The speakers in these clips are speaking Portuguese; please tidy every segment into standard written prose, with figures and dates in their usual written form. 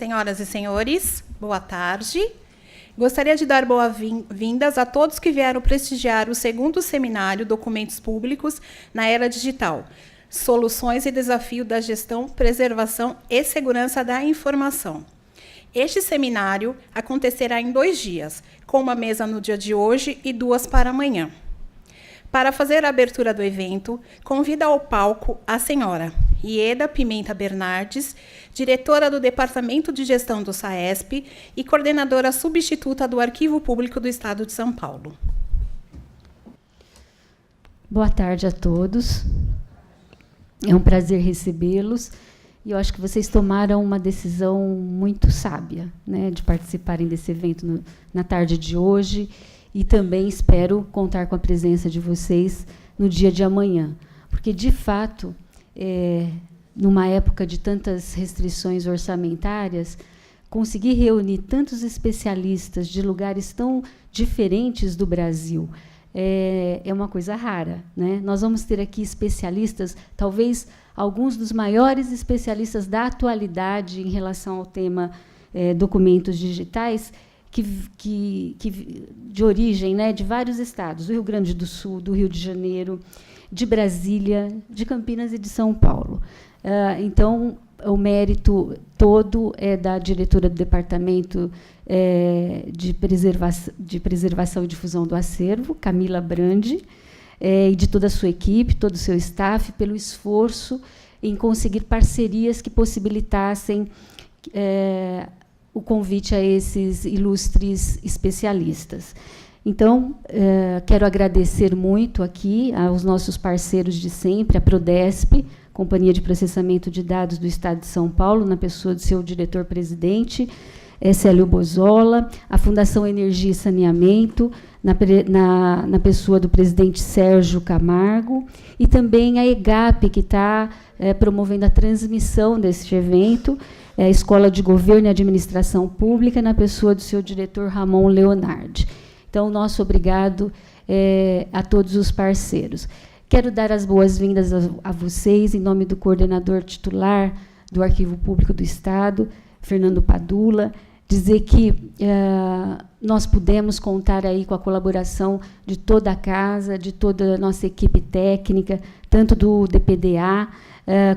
Senhoras e senhores, boa tarde. Gostaria de dar boas-vindas a todos que vieram prestigiar o segundo seminário Documentos Públicos na Era Digital, Soluções e Desafio da Gestão, Preservação e Segurança da Informação. Este seminário acontecerá em 2 dias, com uma mesa no dia de hoje e 2 para amanhã. Para fazer a abertura do evento, convido ao palco a senhora Ieda Pimenta Bernardes, diretora do Departamento de Gestão do SAESP e coordenadora substituta do Arquivo Público do Estado de São Paulo. Boa tarde a todos. É um prazer recebê-los. E eu acho que vocês tomaram uma decisão muito sábia, né, de participarem desse evento na tarde de hoje. E também espero contar com a presença de vocês no dia de amanhã. Porque, de fato, numa época de tantas restrições orçamentárias, conseguir reunir tantos especialistas de lugares tão diferentes do Brasil é uma coisa rara, né? Nós vamos ter aqui especialistas, talvez alguns dos maiores especialistas da atualidade em relação ao tema documentos digitais, que de origem, né, de vários estados, do Rio Grande do Sul, do Rio de Janeiro, de Brasília, de Campinas e de São Paulo. Então, o mérito todo é da diretora do Departamento de Preservação e Difusão do Acervo, Camila Brandi, e de toda a sua equipe, todo o seu staff, pelo esforço em conseguir parcerias que possibilitassem o convite a esses ilustres especialistas. Então, quero agradecer muito aqui aos nossos parceiros de sempre, a Prodesp, Companhia de Processamento de Dados do Estado de São Paulo, na pessoa do seu diretor-presidente, Célio Bozola, a Fundação Energia e Saneamento, na pessoa do presidente Sérgio Camargo, e também a EGAP, que está promovendo a transmissão deste evento, a Escola de Governo e Administração Pública, na pessoa do seu diretor Ramon Leonardi. Então, nosso obrigado a todos os parceiros. Quero dar as boas-vindas a vocês, em nome do coordenador titular do Arquivo Público do Estado, Fernando Padula, dizer que nós pudemos contar aí com a colaboração de toda a casa, de toda a nossa equipe técnica, tanto do DPDA,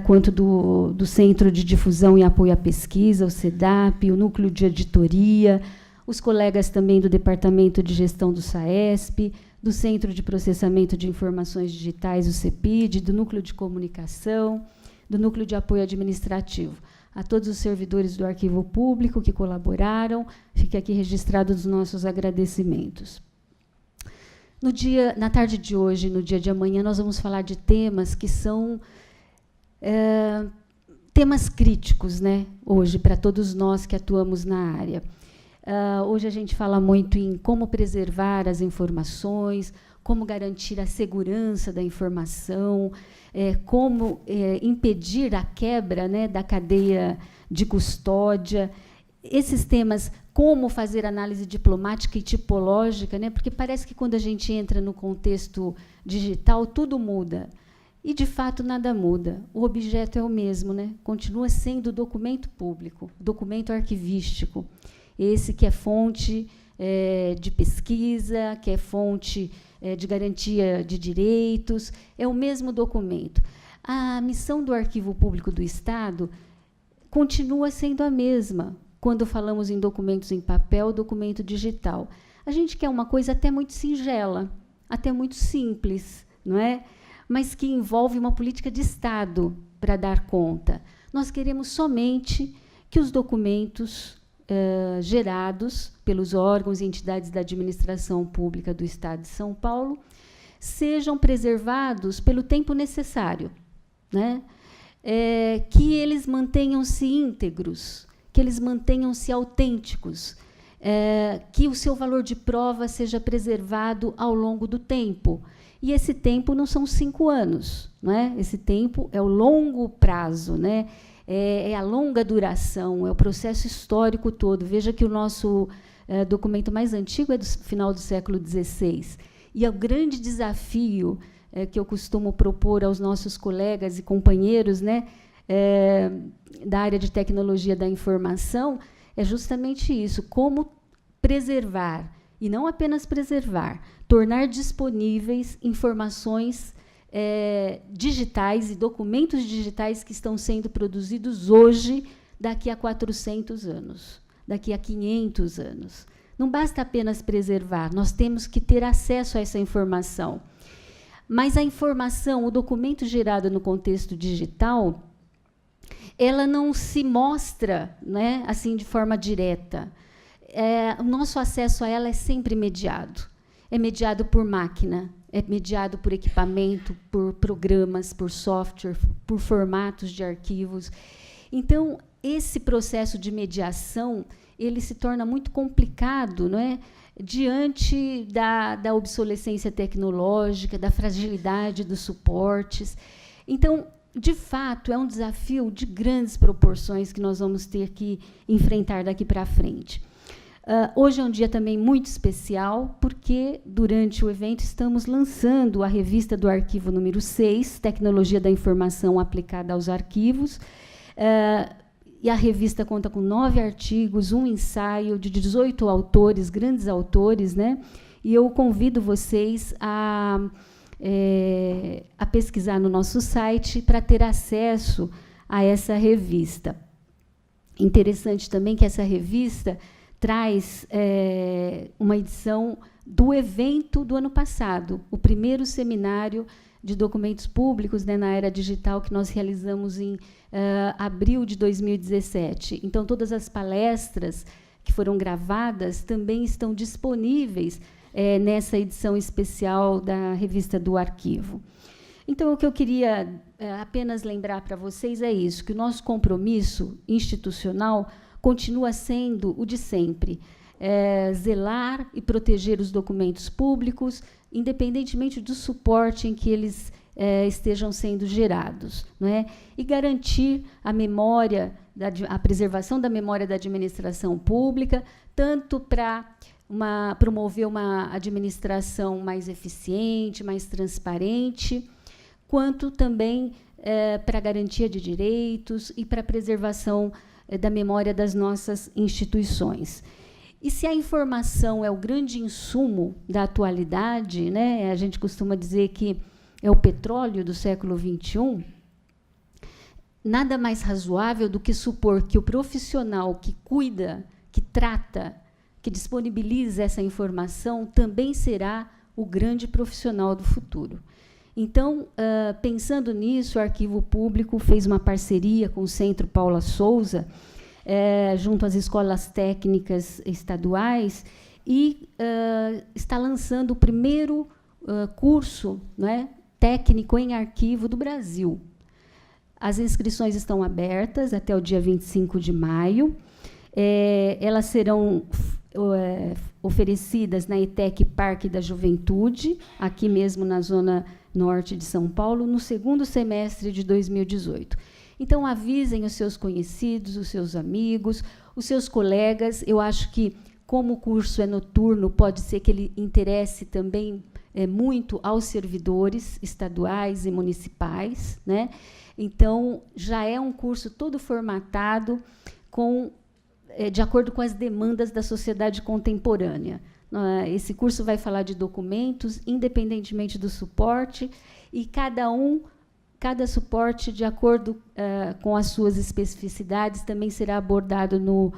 quanto do Centro de Difusão e Apoio à Pesquisa, o CEDAP, o Núcleo de Editoria, os colegas também do Departamento de Gestão do SAESP, do Centro de Processamento de Informações Digitais, o CEPID, do Núcleo de Comunicação, do Núcleo de Apoio Administrativo. A todos os servidores do Arquivo Público que colaboraram, fica aqui registrado os nossos agradecimentos. Na tarde de hoje, no dia de amanhã, nós vamos falar de temas que são temas críticos, né, hoje, para todos nós que atuamos na área. Hoje a gente fala muito em como preservar as informações, como garantir a segurança da informação, como impedir a quebra, né, da cadeia de custódia. Esses temas, como fazer análise diplomática e tipológica, né, porque parece que quando a gente entra no contexto digital, tudo muda. E, de fato, nada muda. O objeto é o mesmo, né? Continua sendo documento público, documento arquivístico. Esse que é fonte de pesquisa, que é fonte de garantia de direitos, é o mesmo documento. A missão do Arquivo Público do Estado continua sendo a mesma, quando falamos em documentos em papel, documento digital. A gente quer uma coisa até muito singela, até muito simples, não é? Mas que envolve uma política de Estado para dar conta. Nós queremos somente que os documentos gerados pelos órgãos e entidades da administração pública do Estado de São Paulo sejam preservados pelo tempo necessário, né? Que eles mantenham-se íntegros, que eles mantenham-se autênticos, que o seu valor de prova seja preservado ao longo do tempo. E esse tempo não são 5 anos, né? Esse tempo é o longo prazo, né? É a longa duração, é o processo histórico todo. Veja que o nosso documento mais antigo é do final do século XVI. E é o grande desafio que eu costumo propor aos nossos colegas e companheiros, né, da área de tecnologia da informação é justamente isso, como preservar, e não apenas preservar, tornar disponíveis informações digitais e documentos digitais que estão sendo produzidos hoje, daqui a 400 anos, daqui a 500 anos. Não basta apenas preservar, nós temos que ter acesso a essa informação. Mas a informação, o documento gerado no contexto digital, ela não se mostra, né, assim, de forma direta. O nosso acesso a ela é sempre mediado. É mediado por máquina, é mediado por equipamento, por programas, por software, por formatos de arquivos. Então, esse processo de mediação, ele se torna muito complicado, não é? Diante da obsolescência tecnológica, da fragilidade dos suportes. Então, de fato, é um desafio de grandes proporções que nós vamos ter que enfrentar daqui para frente. Hoje é um dia também muito especial, porque, durante o evento, estamos lançando a revista do Arquivo número 6, Tecnologia da Informação aplicada aos arquivos. E a revista conta com 9 artigos, um ensaio de 18 autores, grandes autores, né? E eu convido vocês a pesquisar no nosso site para ter acesso a essa revista. Interessante também que essa revista traz uma edição do evento do ano passado, o primeiro seminário de documentos públicos, né, na era digital, que nós realizamos em abril de 2017. Então, todas as palestras que foram gravadas também estão disponíveis nessa edição especial da revista do Arquivo. Então, o que eu queria apenas lembrar para vocês é isso, que o nosso compromisso institucional continua sendo o de sempre, zelar e proteger os documentos públicos, independentemente do suporte em que eles estejam sendo gerados, não é? E garantir a memória, a preservação da memória da administração pública, tanto para promover uma administração mais eficiente, mais transparente, quanto também para a garantia de direitos e para a preservação da memória das nossas instituições. E se a informação é o grande insumo da atualidade, né, a gente costuma dizer que é o petróleo do século XXI, nada mais razoável do que supor que o profissional que cuida, que trata, que disponibiliza essa informação também será o grande profissional do futuro. Então, pensando nisso, o Arquivo Público fez uma parceria com o Centro Paula Souza, junto às escolas técnicas estaduais, e está lançando o primeiro curso, não é, técnico em arquivo do Brasil. As inscrições estão abertas até o dia 25 de maio. Elas serão oferecidas na ETEC Parque da Juventude, aqui mesmo na Zona Norte de São Paulo, no segundo semestre de 2018. Então, avisem os seus conhecidos, os seus amigos, os seus colegas. Eu acho que, como o curso é noturno, pode ser que ele interesse também muito aos servidores estaduais e municipais, né? Então, já é um curso todo formatado de acordo com as demandas da sociedade contemporânea. Esse curso vai falar de documentos, independentemente do suporte, e cada suporte, de acordo com as suas especificidades, também será abordado no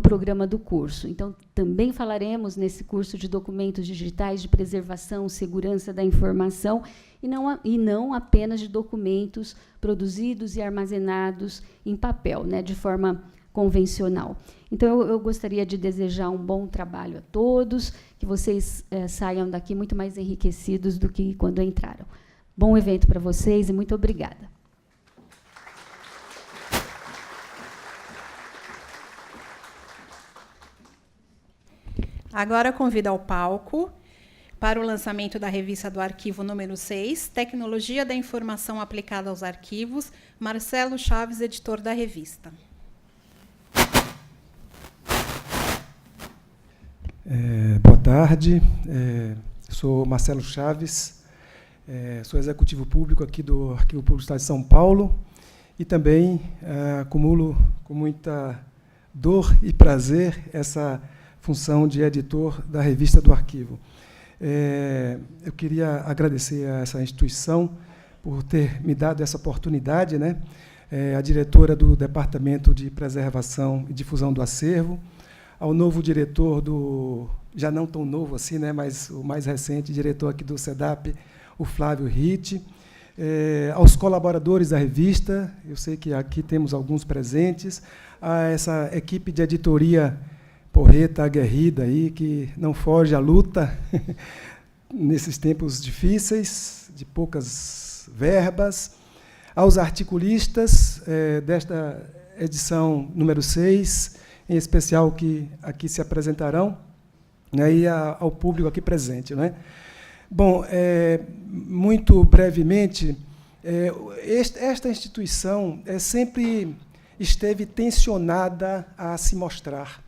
programa do curso. Então, também falaremos nesse curso de documentos digitais, de preservação, segurança da informação, e não apenas de documentos produzidos e armazenados em papel, né, de forma convencional. Então, eu gostaria de desejar um bom trabalho a todos, que vocês saiam daqui muito mais enriquecidos do que quando entraram. Bom evento para vocês e muito obrigada. Agora convido ao palco, para o lançamento da revista do Arquivo número 6, Tecnologia da Informação aplicada aos arquivos, Marcelo Chaves, editor da revista. Boa tarde, sou Marcelo Chaves, sou executivo público aqui do Arquivo Público do Estado de São Paulo, e também acumulo com muita dor e prazer essa função de editor da Revista do Arquivo. Eu queria agradecer a essa instituição por ter me dado essa oportunidade, né? A diretora do Departamento de Preservação e Difusão do Acervo, ao novo diretor do, já não tão novo assim, né, mas o mais recente diretor aqui do SEDAP, o Flávio Ritt, aos colaboradores da revista, eu sei que aqui temos alguns presentes, a essa equipe de editoria porreta, aguerrida, aí, que não foge à luta nesses tempos difíceis, de poucas verbas, aos articulistas desta edição número 6, em especial que aqui se apresentarão, né, e ao público aqui presente, né? Bom, muito brevemente, esta instituição sempre esteve tensionada a se mostrar.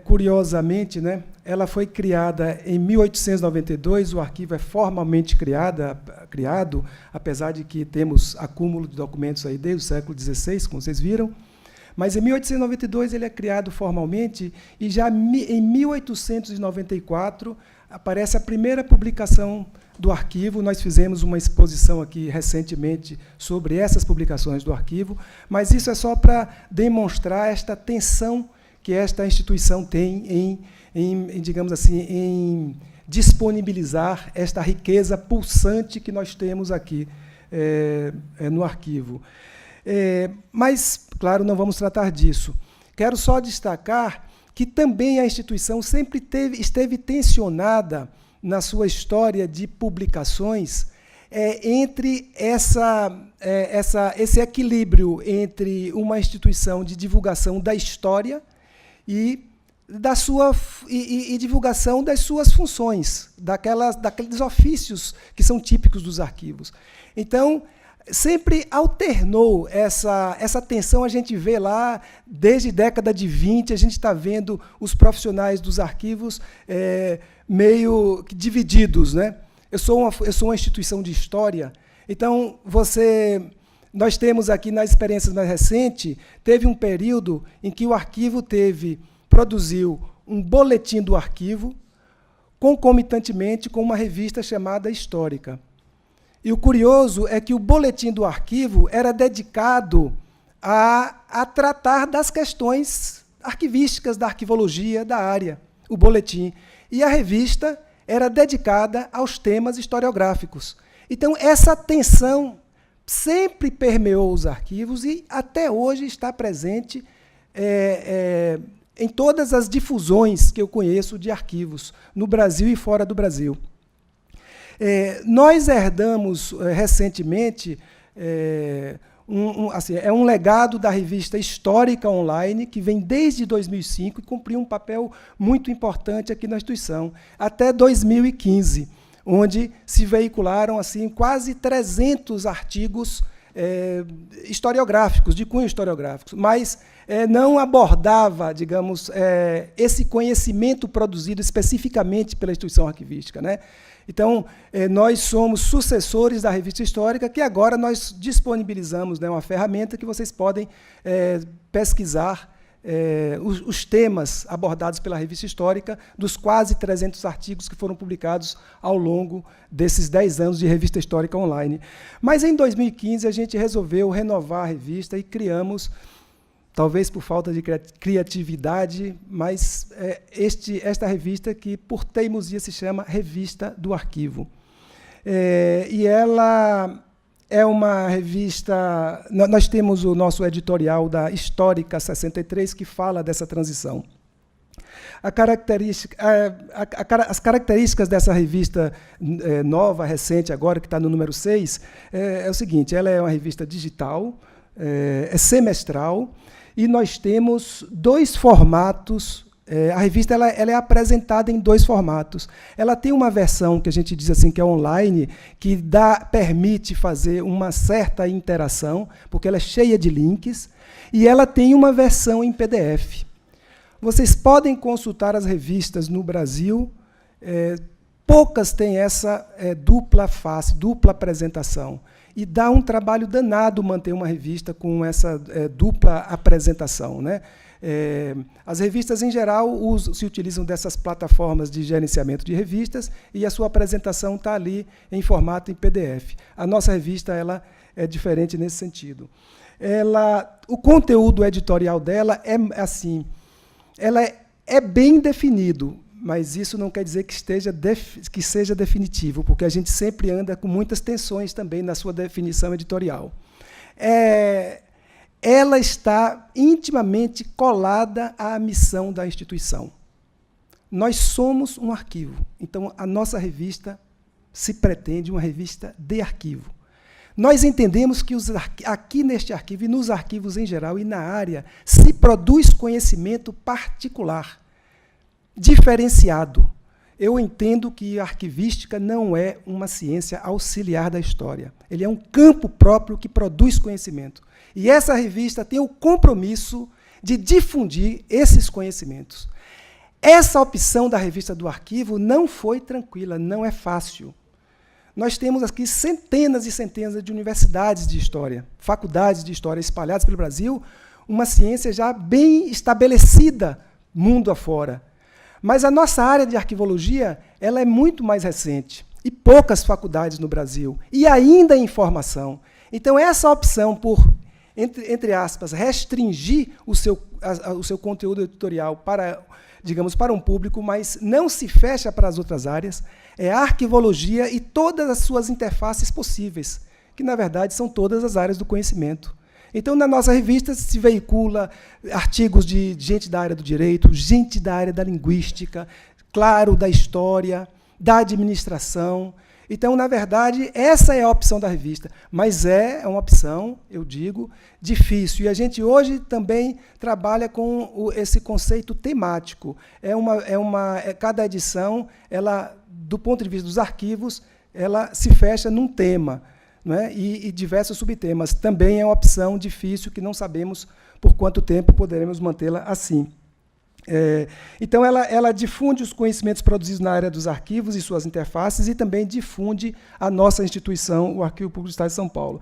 Curiosamente, né, ela foi criada em 1892, o arquivo é formalmente criado, apesar de que temos acúmulo de documentos aí desde o século XVI, como vocês viram, mas em 1892 ele é criado formalmente, e já em 1894 aparece a primeira publicação do arquivo. Nós fizemos uma exposição aqui recentemente sobre essas publicações do arquivo, mas isso é só para demonstrar esta tensão que esta instituição tem digamos assim, em disponibilizar esta riqueza pulsante que nós temos aqui no arquivo. Mas, claro, não vamos tratar disso. Quero só destacar que também a instituição sempre esteve tensionada na sua história de publicações entre esse equilíbrio entre uma instituição de divulgação da história e divulgação das suas funções, daqueles ofícios que são típicos dos arquivos. Então, sempre alternou essa tensão. A gente vê lá, desde a década de 20, a gente está vendo os profissionais dos arquivos meio que divididos, né? Eu sou uma instituição de história, então nós temos aqui, nas experiências mais recentes, teve um período em que o arquivo produziu um boletim do arquivo, concomitantemente com uma revista chamada Histórica. E o curioso é que o boletim do arquivo era dedicado a tratar das questões arquivísticas, da arquivologia, da área, o boletim. E a revista era dedicada aos temas historiográficos. Então, essa tensão sempre permeou os arquivos e até hoje está presente em todas as difusões que eu conheço de arquivos, no Brasil e fora do Brasil. Nós herdamos recentemente um legado da revista Histórica Online, que vem desde 2005 e cumpriu um papel muito importante aqui na instituição, até 2015, onde se veicularam assim, quase 300 artigos historiográficos, de cunho historiográfico, mas não abordava, digamos, esse conhecimento produzido especificamente pela instituição arquivística, né? Então, nós somos sucessores da Revista Histórica, que agora nós disponibilizamos, né, uma ferramenta que vocês podem pesquisar os temas abordados pela Revista Histórica, dos quase 300 artigos que foram publicados ao longo desses 10 anos de Revista Histórica Online. Mas, em 2015, a gente resolveu renovar a revista e criamos, talvez por falta de criatividade, mas esta revista que, por teimosia, se chama Revista do Arquivo. E ela é uma revista... Nós temos o nosso editorial da Histórica 63, que fala dessa transição. As características dessa revista nova, recente, agora, que está no número 6, é o seguinte: ela é uma revista digital, é semestral, e nós temos 2 formatos. A revista ela é apresentada em 2 formatos. Ela tem uma versão que a gente diz assim que é online, que permite fazer uma certa interação, porque ela é cheia de links, e ela tem uma versão em PDF. Vocês podem consultar as revistas no Brasil, poucas têm essa dupla face, dupla apresentação. e dá um trabalho danado manter uma revista com essa dupla apresentação, né? As revistas, em geral, se utilizam dessas plataformas de gerenciamento de revistas e a sua apresentação está ali em formato em PDF. A nossa revista ela é diferente nesse sentido. O conteúdo editorial dela é assim, ela é bem definido, mas isso não quer dizer que seja definitivo, porque a gente sempre anda com muitas tensões também na sua definição editorial. Ela está intimamente colada à missão da instituição. Nós somos um arquivo, então a nossa revista se pretende uma revista de arquivo. Nós entendemos que aqui neste arquivo, e nos arquivos em geral, e na área, se produz conhecimento particular, diferenciado. Eu entendo que a arquivística não é uma ciência auxiliar da história. Ele é um campo próprio que produz conhecimento. E essa revista tem o compromisso de difundir esses conhecimentos. Essa opção da revista do arquivo não foi tranquila, não é fácil. Nós temos aqui centenas e centenas de universidades de história, faculdades de história espalhadas pelo Brasil, uma ciência já bem estabelecida mundo afora. Mas a nossa área de arquivologia ela é muito mais recente, e poucas faculdades no Brasil, e ainda em formação. Então, essa opção por, entre aspas, restringir o seu conteúdo editorial para, digamos, para um público, mas não se fecha para as outras áreas, é a arquivologia e todas as suas interfaces possíveis, que, na verdade, são todas as áreas do conhecimento. Então, na nossa revista se veicula artigos de gente da área do direito, gente da área da linguística, claro, da história, da administração. Então, na verdade, essa é a opção da revista, mas é uma opção, eu digo, difícil. E a gente hoje também trabalha com esse conceito temático. Cada edição, ela, do ponto de vista dos arquivos, ela se fecha num tema, não é? E diversos subtemas. Também é uma opção difícil, que não sabemos por quanto tempo poderemos mantê-la assim. Então, ela difunde os conhecimentos produzidos na área dos arquivos e suas interfaces e também difunde a nossa instituição, o Arquivo Público do Estado de São Paulo.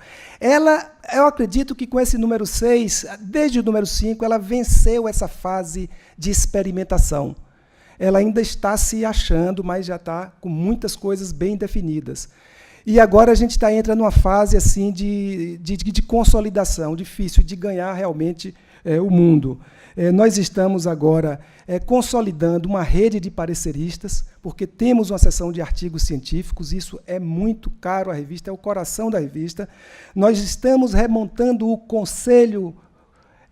Eu acredito que com esse número 6, desde o número 5, ela venceu essa fase de experimentação. Ela ainda está se achando, mas já está com muitas coisas bem definidas. E agora a gente entra numa fase assim, de consolidação, difícil, de ganhar realmente o mundo. Nós estamos agora consolidando uma rede de pareceristas, porque temos uma seção de artigos científicos, isso é muito caro à revista, é o coração da revista. Nós estamos remontando o conselho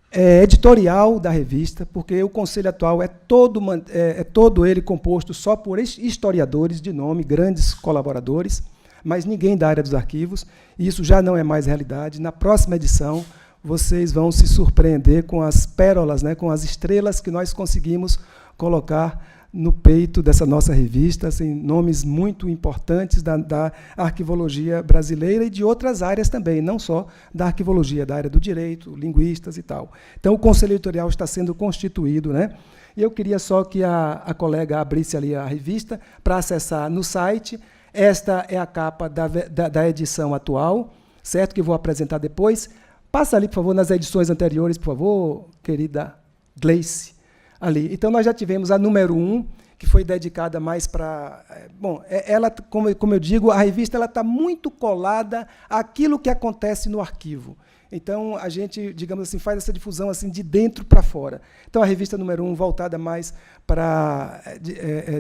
editorial da revista, porque o conselho atual é todo ele composto só por historiadores de nome, grandes colaboradores, mas ninguém da área dos arquivos, e isso já não é mais realidade. Na próxima edição, vocês vão se surpreender com as pérolas, né, com as estrelas que nós conseguimos colocar no peito dessa nossa revista, assim, nomes muito importantes da arquivologia brasileira e de outras áreas também, não só da arquivologia, da área do direito, linguistas e tal. Então, o conselho editorial está sendo constituído, né? E eu queria só que a colega abrisse ali a revista para acessar no site. Esta é a capa da edição atual, certo? Que eu vou apresentar depois. Passa ali, por favor, nas edições anteriores, por favor, querida Gleice. Ali. Então, nós já tivemos a número 1, que foi dedicada mais para... Bom, ela, como eu digo, a revista está muito colada àquilo que acontece no arquivo. Então, a gente, digamos assim, faz essa difusão assim, de dentro para fora. Então, a revista número 1, voltada mais para,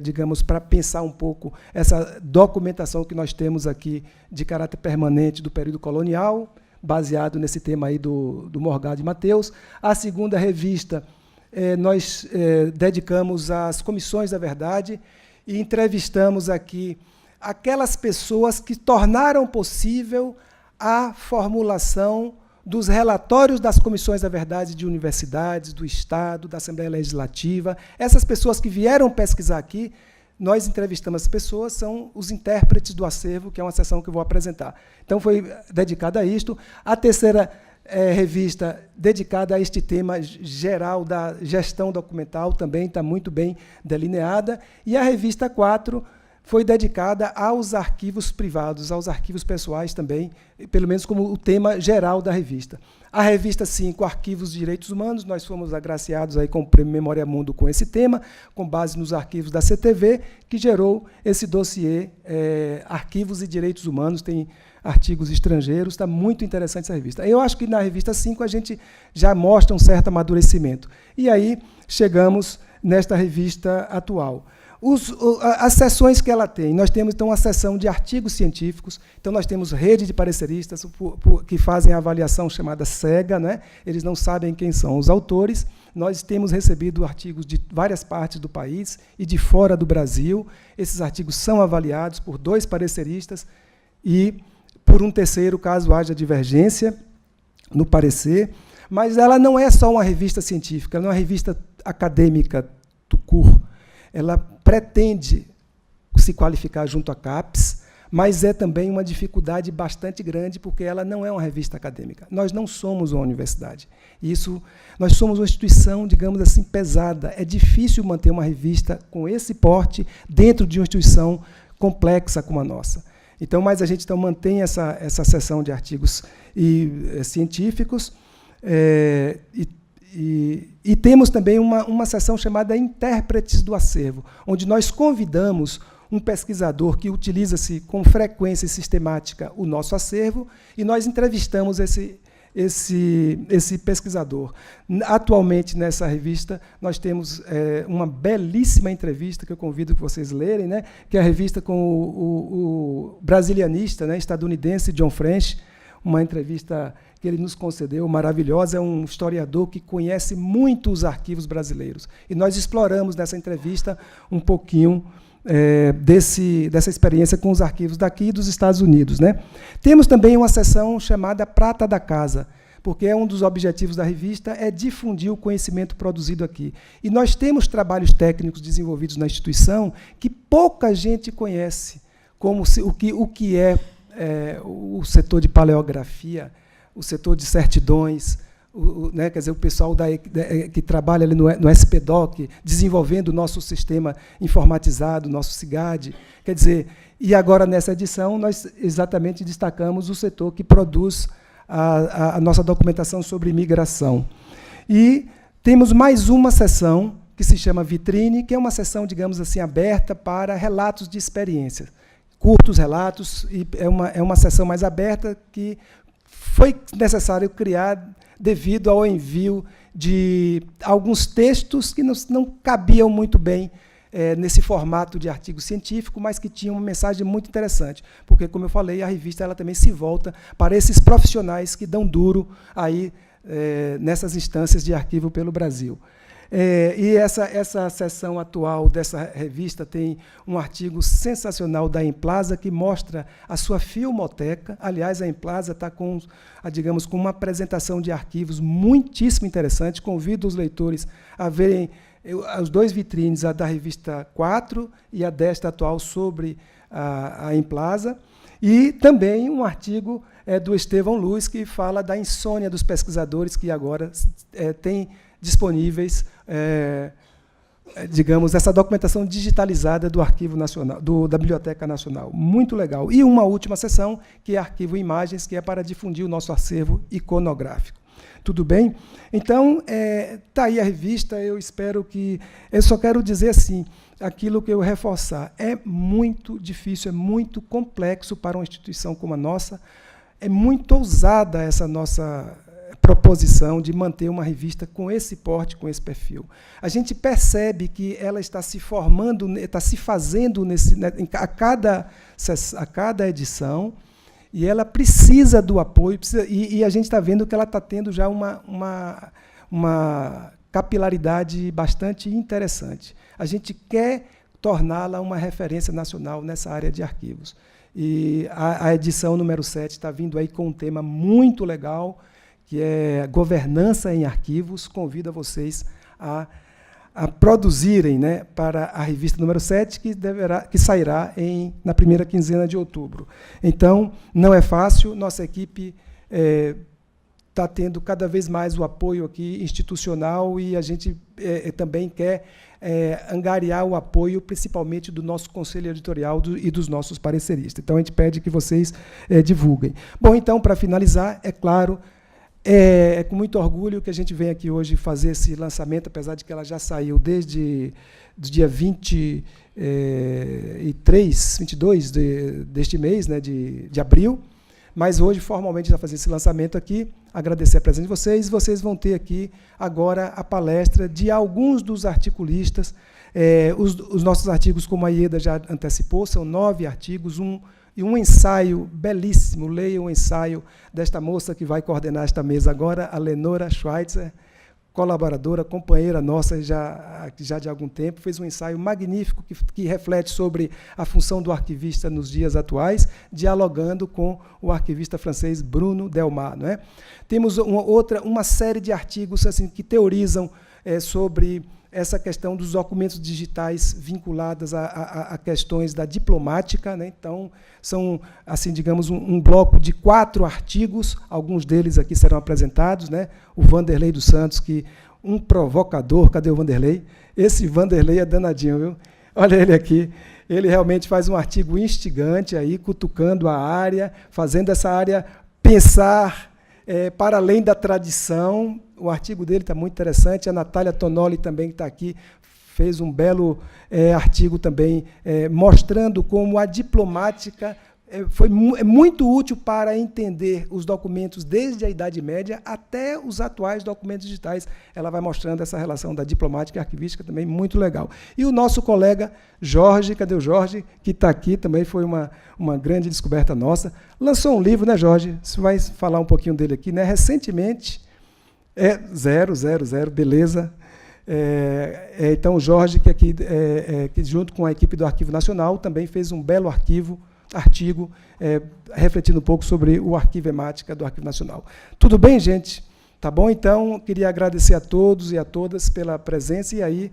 digamos, para pensar um pouco essa documentação que nós temos aqui de caráter permanente do período colonial, baseado nesse tema aí do Morgado de Mateus. A segunda revista, nós dedicamos às comissões da verdade e entrevistamos aqui aquelas pessoas que tornaram possível a formulação dos relatórios das comissões da verdade de universidades, do Estado, da Assembleia Legislativa. Essas pessoas que vieram pesquisar aqui, nós entrevistamos as pessoas, são os intérpretes do acervo, que é uma sessão que eu vou apresentar. Então, foi dedicada a isto. A terceira revista dedicada a este tema geral da gestão documental, também está muito bem delineada. E a revista 4 foi dedicada aos arquivos privados, aos arquivos pessoais também, pelo menos como o tema geral da revista. A revista 5, Arquivos de Direitos Humanos, nós fomos agraciados aí com o Prêmio Memória Mundo com esse tema, com base nos arquivos da CTV, que gerou esse dossiê Arquivos e Direitos Humanos, tem artigos estrangeiros, está muito interessante essa revista. Eu acho que na revista 5 a gente já mostra um certo amadurecimento. E aí chegamos nesta revista atual. As seções que ela tem, nós temos então a seção de artigos científicos, então nós temos rede de pareceristas que fazem a avaliação chamada cega, né? Eles não sabem quem são os autores. Nós temos recebido artigos de várias partes do país e de fora do Brasil. Esses artigos são avaliados por 2 pareceristas e por um terceiro, caso haja divergência no parecer. Mas ela não é só uma revista científica, ela não é uma revista acadêmica tout court. Ela pretende se qualificar junto à CAPES, mas é também uma dificuldade bastante grande, porque ela não é uma revista acadêmica. Nós não somos uma universidade. Nós somos uma instituição, digamos assim, pesada. É difícil manter uma revista com esse porte dentro de uma instituição complexa como a nossa. Então, mas a gente então mantém essa seção de artigos científicos, e temos também uma seção chamada Intérpretes do Acervo, onde nós convidamos um pesquisador que utiliza-se com frequência e sistemática o nosso acervo, e nós entrevistamos esse pesquisador. Atualmente, nessa revista, nós temos uma belíssima entrevista, que eu convido que vocês lerem, né, que é a revista com o brasilianista, né, estadunidense John French, uma entrevista que ele nos concedeu, maravilhosa. É um historiador que conhece muito os arquivos brasileiros. E nós exploramos nessa entrevista um pouquinho dessa experiência com os arquivos daqui e dos Estados Unidos, né? Temos também uma seção chamada Prata da Casa, porque um dos objetivos da revista é difundir o conhecimento produzido aqui. E nós temos trabalhos técnicos desenvolvidos na instituição que pouca gente conhece, como o que é o setor de paleografia, o setor de certidões, né, quer dizer, o pessoal que trabalha ali no SPDoc, desenvolvendo o nosso sistema informatizado, nosso SIGAD. Quer dizer, e agora, nessa edição, nós exatamente destacamos o setor que produz a nossa documentação sobre imigração. E temos mais uma seção, que se chama Vitrine, que é uma seção, digamos assim, aberta para relatos de experiências. Curtos relatos, e é uma seção mais aberta que foi necessário criar devido ao envio de alguns textos que não cabiam muito bem nesse formato de artigo científico, mas que tinham uma mensagem muito interessante, porque, como eu falei, a revista ela também se volta para esses profissionais que dão duro aí, nessas instâncias de arquivo pelo Brasil. E essa seção atual dessa revista tem um artigo sensacional da Emplasa, que mostra a sua filmoteca. Aliás, a Emplasa está com uma apresentação de arquivos muitíssimo interessante. Convido os leitores a verem os 2 vitrines, a da revista 4 e a desta atual, sobre a Emplasa. E também um artigo do Estevão Luz, que fala da insônia dos pesquisadores, que agora tem disponíveis, digamos, essa documentação digitalizada do Arquivo Nacional, da Biblioteca Nacional. Muito legal. E uma última seção, que é Arquivo Imagens, que é para difundir o nosso acervo iconográfico. Tudo bem? Então, está aí a revista. Eu espero que... Eu só quero dizer assim, aquilo que eu reforçar. É muito difícil, é muito complexo para uma instituição como a nossa. É muito ousada essa nossa proposição de manter uma revista com esse porte, com esse perfil. A gente percebe que ela está se formando, está se fazendo a cada edição, e ela precisa do apoio, e a gente está vendo que ela está tendo já uma capilaridade bastante interessante. A gente quer torná-la uma referência nacional nessa área de arquivos. E a edição número 7 está vindo aí com um tema muito legal, que é governança em arquivos. Convido a vocês a produzirem, né, para a revista número 7, que sairá na primeira quinzena de outubro. Então, não é fácil, nossa equipe está tendo cada vez mais o apoio aqui institucional, e a gente também quer angariar o apoio, principalmente do nosso conselho editorial e dos nossos pareceristas. Então, a gente pede que vocês divulguem. Bom, então, para finalizar, é claro, é com muito orgulho que a gente vem aqui hoje fazer esse lançamento, apesar de que ela já saiu desde o dia 22 deste mês, né, de abril, mas hoje, formalmente, já fazer esse lançamento aqui, agradecer a presença de vocês. Vocês vão ter aqui, agora, a palestra de alguns dos articulistas. Os nossos artigos, como a Ieda já antecipou, são 9 artigos, e um ensaio belíssimo. Leiam o ensaio desta moça que vai coordenar esta mesa agora, a Lenora Schweitzer, colaboradora, companheira nossa já de algum tempo, fez um ensaio magnífico que reflete sobre a função do arquivista nos dias atuais, dialogando com o arquivista francês Bruno Delmar. Não é? Temos uma série de artigos assim, que teorizam sobre essa questão dos documentos digitais vinculadas a questões da diplomática, né? Então, são, assim, digamos, um bloco de 4 artigos, alguns deles aqui serão apresentados, né? O Vanderlei dos Santos, um provocador, cadê o Vanderlei? Esse Vanderlei é danadinho, viu? Olha ele aqui, ele realmente faz um artigo instigante, aí, cutucando a área, fazendo essa área pensar para além da tradição. O artigo dele está muito interessante. A Natália Tonoli também, que está aqui, fez um belo artigo também mostrando como a diplomática é muito útil para entender os documentos desde a Idade Média até os atuais documentos digitais. Ela vai mostrando essa relação da diplomática e arquivística também muito legal. E o nosso colega Jorge, cadê o Jorge? Que está aqui, também foi uma grande descoberta nossa. Lançou um livro, né, Jorge? Você vai falar um pouquinho dele aqui, né? Recentemente, 000, beleza. Então, o Jorge, que junto com a equipe do Arquivo Nacional, também fez um belo artigo, refletindo um pouco sobre o arquivemática do Arquivo Nacional. Tudo bem, gente? Tá bom? Então, queria agradecer a todos e a todas pela presença, e aí,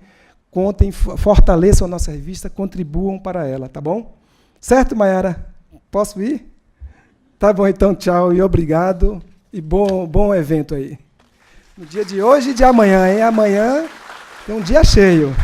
contem, fortaleçam a nossa revista, contribuam para ela, tá bom? Certo, Mayara? Posso ir? Tá bom, então, tchau e obrigado, e bom evento aí. No dia de hoje e de amanhã, hein? Amanhã tem um dia cheio.